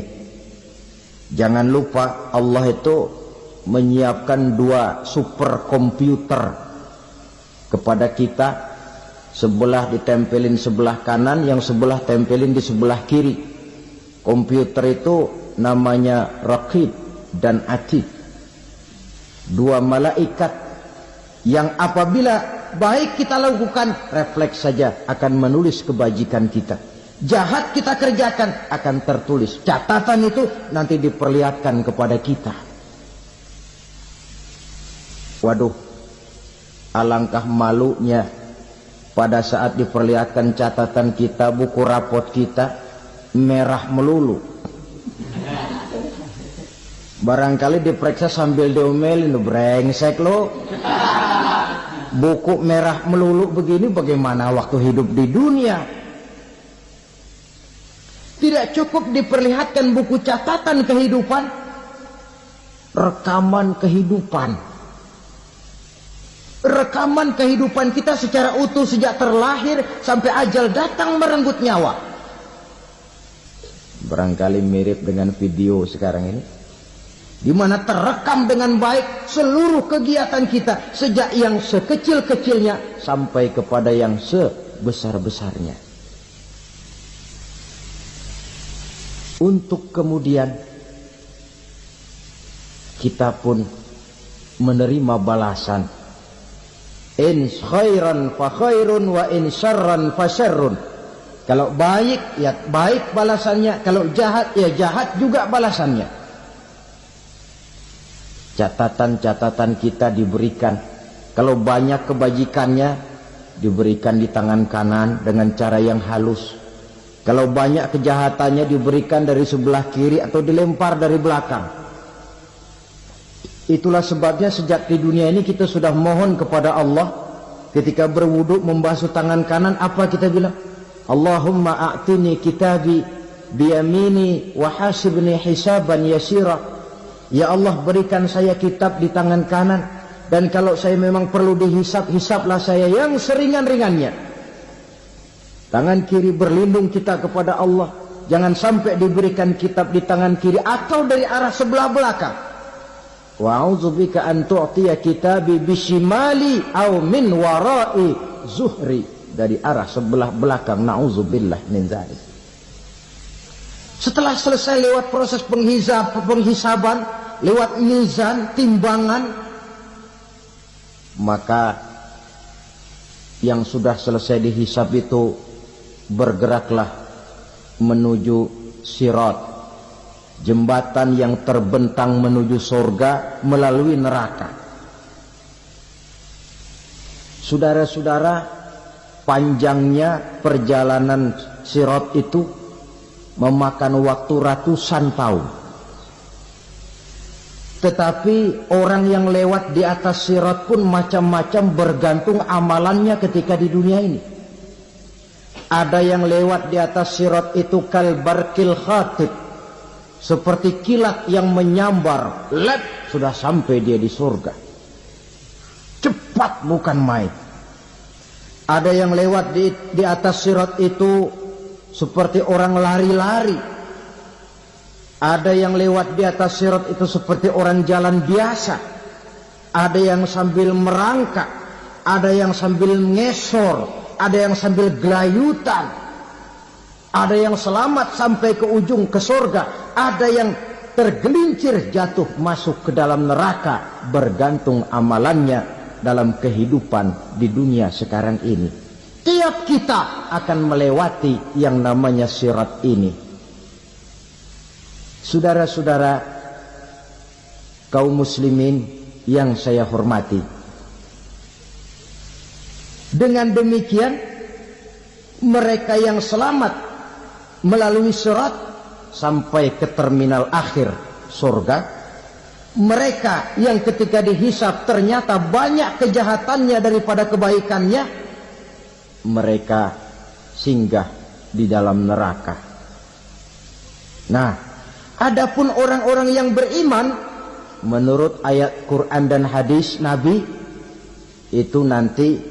Jangan lupa Allah itu menyiapkan 2 superkomputer kepada kita. Sebelah ditempelin sebelah kanan, yang sebelah tempelin di sebelah kiri. Komputer itu namanya Raqib dan Atid. 2 malaikat yang apabila baik kita lakukan, refleks saja akan menulis kebajikan kita. Jahat kita kerjakan, akan tertulis. Catatan itu nanti diperlihatkan kepada kita. Waduh, alangkah malunya pada saat diperlihatkan catatan kita, buku rapot kita merah melulu. Barangkali diperiksa sambil diomelin, brengsek lo. Buku merah melulu begini, bagaimana waktu hidup di dunia? Tidak cukup diperlihatkan buku catatan kehidupan, rekaman kehidupan. Rekaman kehidupan kita secara utuh sejak terlahir sampai ajal datang merenggut nyawa. Barangkali mirip dengan video sekarang ini, di mana terekam dengan baik seluruh kegiatan kita, sejak yang sekecil-kecilnya sampai kepada yang sebesar-besarnya. Untuk kemudian kita pun menerima balasan. In khairan fa khairun wa in syarran fa syarrun. Kalau baik ya baik balasannya, kalau jahat ya jahat juga balasannya. Catatan-catatan kita diberikan. Kalau banyak kebajikannya diberikan di tangan kanan dengan cara yang halus. Kalau banyak kejahatannya diberikan dari sebelah kiri atau dilempar dari belakang. Itulah sebabnya sejak di dunia ini kita sudah mohon kepada Allah. Ketika berwudu membasuh tangan kanan, apa kita bilang? Allahumma a'tini kitabi biyamini wa hasibni hisaban yasira. Ya Allah, berikan saya kitab di tangan kanan, dan kalau saya memang perlu dihisap, hisaplah saya yang seringan-ringannya. Tangan kiri berlindung kita kepada Allah. Jangan sampai diberikan kitab di tangan kiri atau dari arah sebelah belakang. Wa a'udzubika an tu'tiya kitabi bishimali aw min wara'i zuhri, dari arah sebelah belakang. Na'udzubillah min dzalik. Setelah selesai lewat proses penghisaban, lewat mizan, timbangan, maka yang sudah selesai dihisab itu bergeraklah menuju sirat, jembatan yang terbentang menuju surga melalui neraka. Saudara-saudara, panjangnya perjalanan sirat itu memakan waktu ratusan tahun. Tetapi orang yang lewat di atas sirat pun macam-macam, bergantung amalannya ketika di dunia ini. Ada yang lewat di atas sirat itu kalbarkil khatib, seperti kilat yang menyambar, lep, sudah sampai dia di surga. Cepat bukan main. Ada yang lewat di atas sirat itu seperti orang lari-lari. Ada yang lewat di atas sirat itu seperti orang jalan biasa. Ada yang sambil merangkak, ada yang sambil ngesor, ada yang sambil gelayutan. Ada yang selamat sampai ke ujung ke surga, ada yang tergelincir jatuh masuk ke dalam neraka, bergantung amalannya dalam kehidupan di dunia sekarang ini. Tiap kita akan melewati yang namanya sirat ini. Saudara-saudara kaum muslimin yang saya hormati, dengan demikian mereka yang selamat melalui sirat sampai ke terminal akhir surga, mereka yang ketika dihisab ternyata banyak kejahatannya daripada kebaikannya, mereka singgah di dalam neraka. Nah, adapun orang-orang yang beriman menurut ayat Quran dan hadis Nabi itu nanti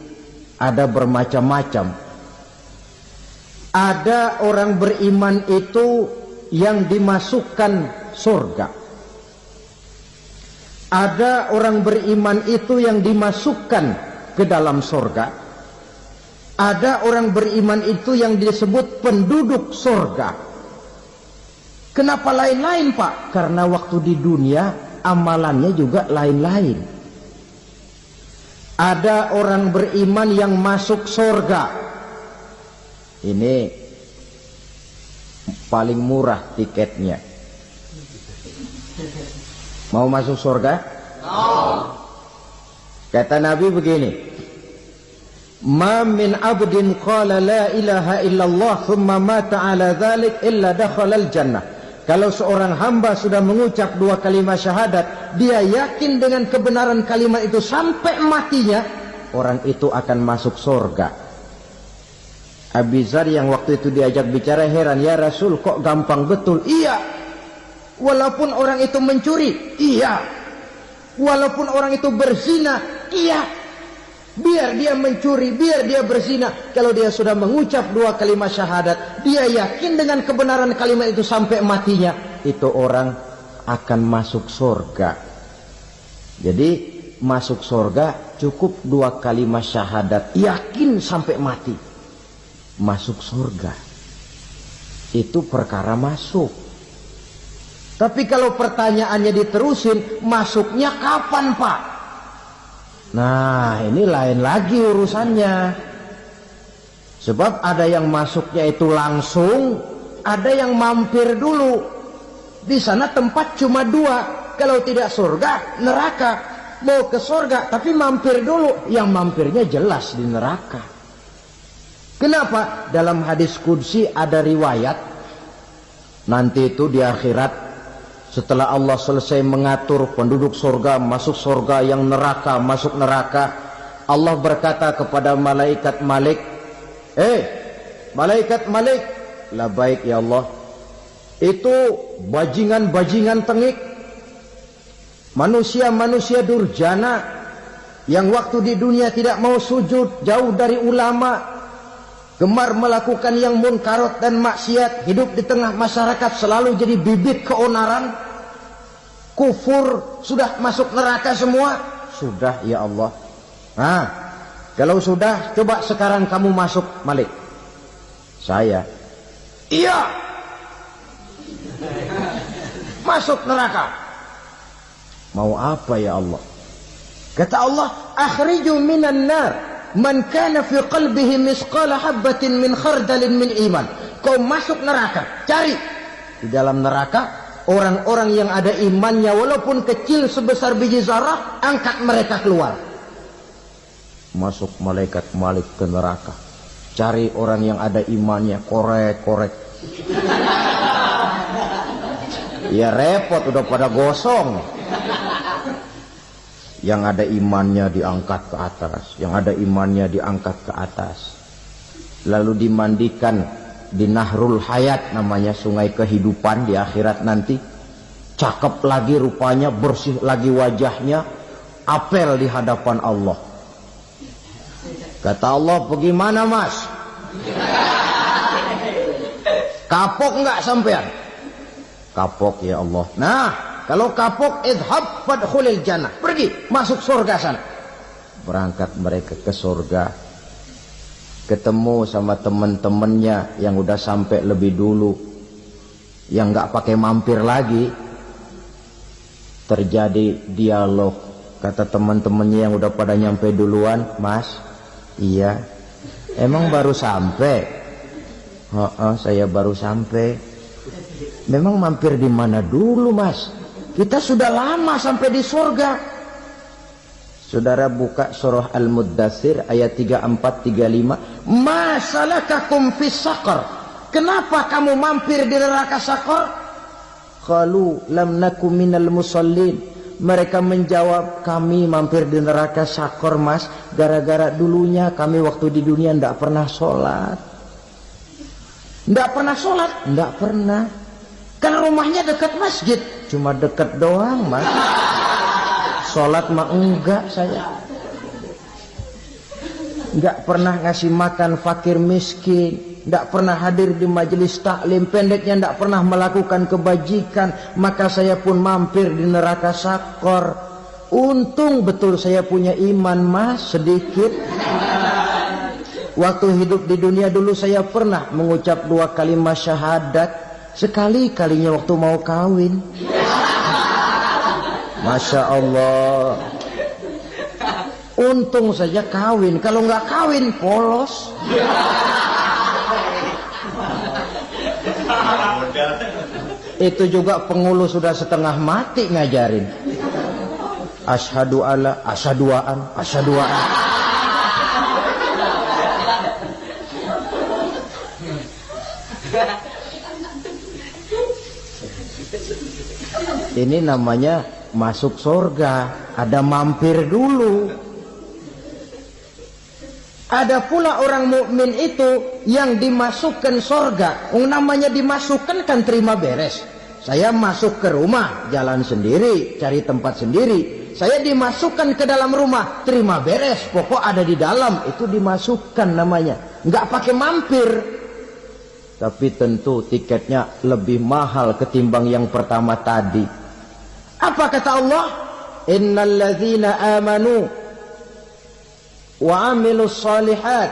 ada bermacam-macam. Ada orang beriman itu yang dimasukkan surga. Ada orang beriman itu yang dimasukkan ke dalam surga. Ada orang beriman itu yang disebut penduduk surga. Kenapa lain-lain, Pak? Karena waktu di dunia amalannya juga lain-lain. Ada orang beriman yang masuk surga. Ini paling murah tiketnya. Mau masuk surga? Kata Nabi begini, ma min abdin qala la ilaha illallah thumma mata ala dhalik illa dakhala al-jannah. Kalau seorang hamba sudah mengucap dua kalimat syahadat, dia yakin dengan kebenaran kalimat itu sampai matinya, orang itu akan masuk surga. Abi Dzar yang waktu itu diajak bicara heran, ya Rasul kok gampang betul? Iya. Walaupun orang itu mencuri, iya. Walaupun orang itu berzina, iya. Biar dia mencuri, biar dia berzina, kalau dia sudah mengucap dua kalimat syahadat, dia yakin dengan kebenaran kalimat itu sampai matinya, itu orang akan masuk surga. Jadi masuk surga cukup dua kalimat syahadat, yakin sampai mati, masuk surga. Itu perkara masuk. Tapi kalau pertanyaannya diterusin, masuknya kapan, Pak? Nah, ini lain lagi urusannya. Sebab ada yang masuknya itu langsung, ada yang mampir dulu. Di sana tempat cuma dua. Kalau tidak surga, neraka. Mau ke surga, tapi mampir dulu. Yang mampirnya jelas di neraka. Kenapa? Dalam hadis qudsi ada riwayat, nanti itu di akhirat, setelah Allah selesai mengatur penduduk surga masuk surga, yang neraka masuk neraka, Allah berkata kepada malaikat Malik, malaikat Malik, labaik ya Allah, itu bajingan-bajingan tengik, manusia-manusia durjana yang waktu di dunia tidak mau sujud, jauh dari ulama, gemar melakukan yang munkarat dan maksiat, hidup di tengah masyarakat selalu jadi bibit keonaran, kufur, sudah masuk neraka semua. Sudah ya Allah. Nah, kalau sudah, coba sekarang kamu masuk, Malik. Saya, iya, masuk neraka. Mau apa ya Allah? Kata Allah, akhriju minan nar man kana fi qalbihi misqala habatin min khardalin min iman. Kau masuk neraka, cari di dalam neraka orang-orang yang ada imannya walaupun kecil sebesar biji zarah, angkat mereka keluar. Masuk malaikat Malik ke neraka, cari orang yang ada imannya, korek-korek. Ya repot, udah pada gosong. Yang ada imannya diangkat ke atas, yang ada imannya diangkat ke atas, lalu dimandikan di Nahrul Hayat, namanya sungai kehidupan di akhirat nanti. Cakep lagi rupanya, bersih lagi wajahnya, apel di hadapan Allah. Kata Allah, bagaimana mas? Kapok nggak sampean? Kapok ya Allah. Nah, kalau kapok, idhab fadkhulil jannah, pergi masuk surga sana. Berangkat mereka ke surga, ketemu sama teman-temannya yang udah sampai lebih dulu, yang nggak pakai mampir lagi. Terjadi dialog Kata teman-temannya yang udah pada nyampe duluan, Mas, iya, emang baru sampai? Saya baru sampai. Memang mampir di mana dulu, Mas? Kita sudah lama sampai di surga. Saudara buka surah Al-Muddatsir ayat 34-35. Ma salakakum fis saqar? Kenapa kamu mampir di neraka Saqar? Qalu lam nakum minal musallin. Mereka menjawab, kami mampir di neraka Saqar, Mas, gara-gara dulunya kami waktu di dunia tidak pernah sholat. Tidak pernah sholat? Tidak pernah. Kan rumahnya dekat masjid, cuma dekat doang, Mas. Sholat mah enggak saya. Enggak pernah ngasih makan fakir miskin, enggak pernah hadir di majelis taklim, pendeknya enggak pernah melakukan kebajikan. Maka saya pun mampir di neraka Saqar. Untung betul saya punya iman, Mas, sedikit. Waktu hidup di dunia dulu saya pernah mengucap 2 kalimat syahadat. Sekali-kalinya waktu mau kawin. Masya Allah. Untung saja kawin. Kalau nggak kawin polos. Itu juga pengulu sudah setengah mati ngajarin. Asyhadu alla, asyaduaan, asyaduaan. Ini namanya masuk surga, ada mampir dulu. Ada pula orang mukmin itu yang dimasukkan surga. Namanya dimasukkan kan terima beres. Saya masuk ke rumah, jalan sendiri, cari tempat sendiri. Saya dimasukkan ke dalam rumah, terima beres, pokok ada di dalam, itu dimasukkan namanya. Nggak pakai mampir. Tapi tentu tiketnya lebih mahal ketimbang yang pertama tadi. Apa kata Allah? Innal ladzina amanu wa 'amilus shalihat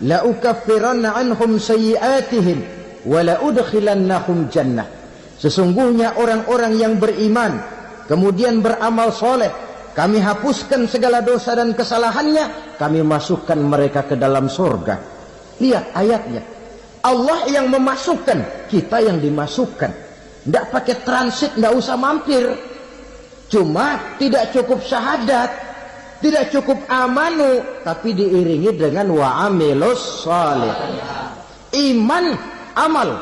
la ukaffiranna 'anhum sayyi'atihim wa la udkhilannahum jannah. Sesungguhnya orang-orang yang beriman kemudian beramal soleh, kami hapuskan segala dosa dan kesalahannya, kami masukkan mereka ke dalam surga. Lihat ayatnya. Allah yang memasukkan, kita yang dimasukkan. Tidak pakai transit, tidak usah mampir. Cuma tidak cukup syahadat, tidak cukup amanu, tapi diiringi dengan wa'amilus salih. Iman, amal.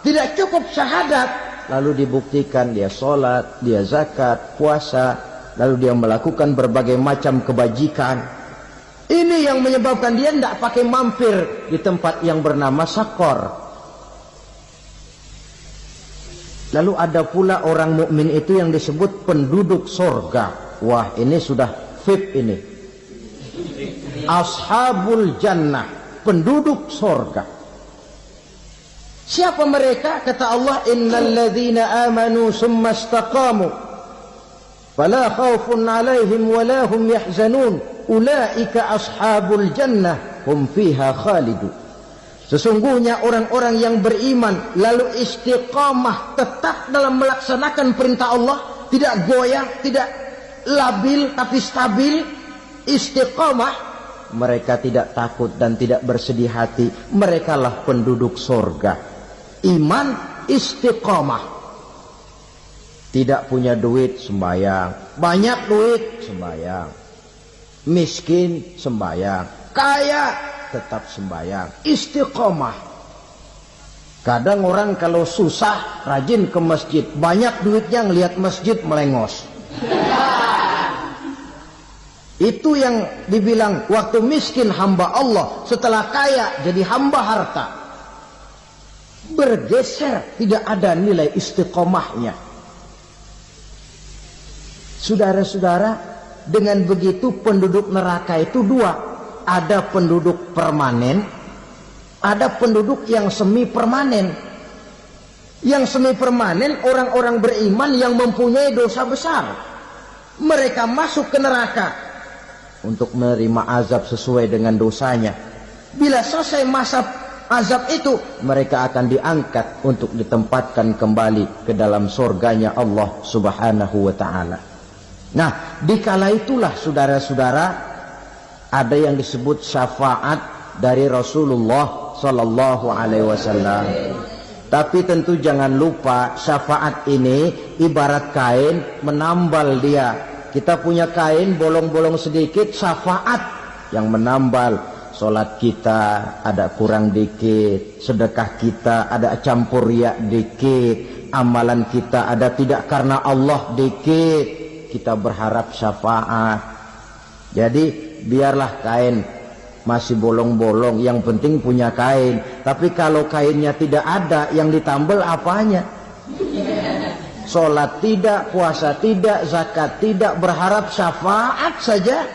Tidak cukup syahadat, lalu dibuktikan dia sholat, dia zakat, puasa, lalu dia melakukan berbagai macam kebajikan. Ini yang menyebabkan dia tidak pakai mampir di tempat yang bernama Saqar. Lalu ada pula orang mukmin itu yang disebut penduduk surga. Wah, ini sudah VIP ini. Ashabul jannah, penduduk surga. Siapa mereka? Kata Allah, innal ladzina amanu summa istaqamu fala khaufun 'alaihim wala hum yahzanun ulaika ashabul jannah hum fiha khalidun. Sesungguhnya orang-orang yang beriman lalu istiqamah, tetap dalam melaksanakan perintah Allah, tidak goyah, tidak labil tapi stabil, istiqamah, mereka tidak takut dan tidak bersedih hati. Merekalah penduduk surga. Iman, istiqamah. Tidak punya duit, sembahyang. Banyak duit, sembahyang. Miskin, sembahyang. Kaya, tetap sembahyang. Istiqamah. Kadang orang kalau susah rajin ke masjid, banyak duitnya ngelihat masjid melengos. Itu yang dibilang waktu miskin hamba Allah, setelah kaya jadi hamba harta. Bergeser, tidak ada nilai istiqomahnya. Saudara-saudara, dengan begitu penduduk neraka itu dua. Ada penduduk permanen, ada penduduk yang semi permanen. Yang semi permanen orang-orang beriman yang mempunyai dosa besar. Mereka masuk ke neraka untuk menerima azab sesuai dengan dosanya. Bila selesai masa azab itu, mereka akan diangkat untuk ditempatkan kembali ke dalam surganya Allah Subhanahu wa ta'ala. Nah, dikala itulah saudara-saudara ada yang disebut syafaat dari Rasulullah Sallallahu Alaihi Wasallam. Tapi tentu jangan lupa syafaat ini ibarat kain menambal dia. Kita punya kain bolong-bolong sedikit, syafaat yang menambal. Sholat kita ada kurang dikit, sedekah kita ada campur riak dikit, amalan kita ada tidak karena Allah dikit, kita berharap syafaat. Jadi biarlah kain masih bolong-bolong, yang penting punya kain. Tapi kalau kainnya tidak ada, yang ditambal apanya? Sholat tidak, puasa tidak, zakat tidak, berharap syafaat saja.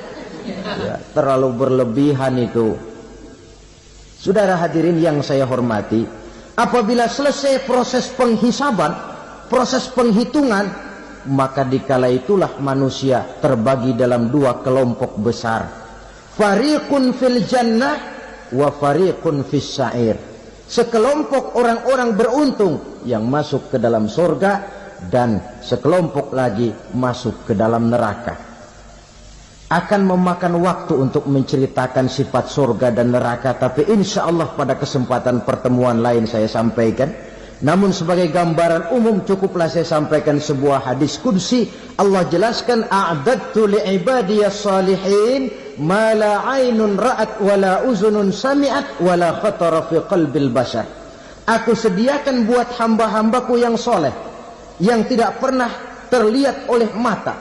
Ya, terlalu berlebihan itu. Saudara hadirin yang saya hormati, apabila selesai proses penghisaban, proses penghitungan, maka dikala itulah manusia terbagi dalam dua kelompok besar. Fariqun fil jannah wa fariqun fis sa'ir. Sekelompok orang-orang beruntung yang masuk ke dalam surga, dan sekelompok lagi masuk ke dalam neraka. Akan memakan waktu untuk menceritakan sifat surga dan neraka, tapi insya Allah pada kesempatan pertemuan lain saya sampaikan. Namun sebagai gambaran umum cukuplah saya sampaikan sebuah hadis qudsi. Allah jelaskan, a'dadtu li'ibadiyas salihin ma la aynun ra'at wa la uzunun sami'at wa la khatara fi qalbil bashar. Aku sediakan buat hamba-hambaku yang soleh, yang tidak pernah terlihat oleh mata,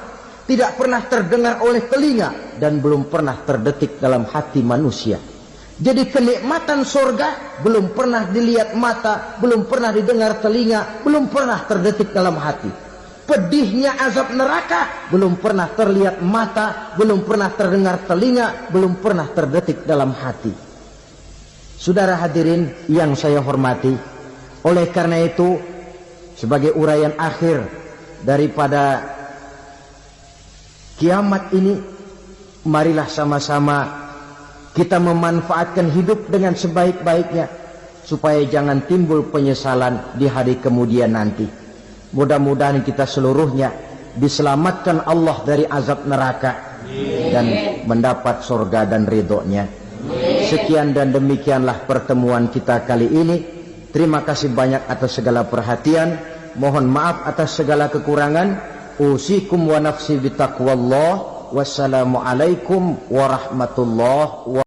tidak pernah terdengar oleh telinga, dan belum pernah terdetik dalam hati manusia. Jadi kenikmatan surga belum pernah dilihat mata, belum pernah didengar telinga, belum pernah terdetik dalam hati. Pedihnya azab neraka belum pernah terlihat mata, belum pernah terdengar telinga, belum pernah terdetik dalam hati. Saudara hadirin yang saya hormati, oleh karena itu sebagai uraian akhir daripada kiamat ini, marilah sama-sama kita memanfaatkan hidup dengan sebaik-baiknya, supaya jangan timbul penyesalan di hari kemudian nanti. Mudah-mudahan kita seluruhnya diselamatkan Allah dari azab neraka dan mendapat surga dan ridhonya. Sekian dan demikianlah pertemuan kita kali ini. Terima kasih banyak atas segala perhatian. Mohon maaf atas segala kekurangan. Usikum wa nafsi bitaqwallah. Wassalamualaikum warahmatullahi wabarakatuh.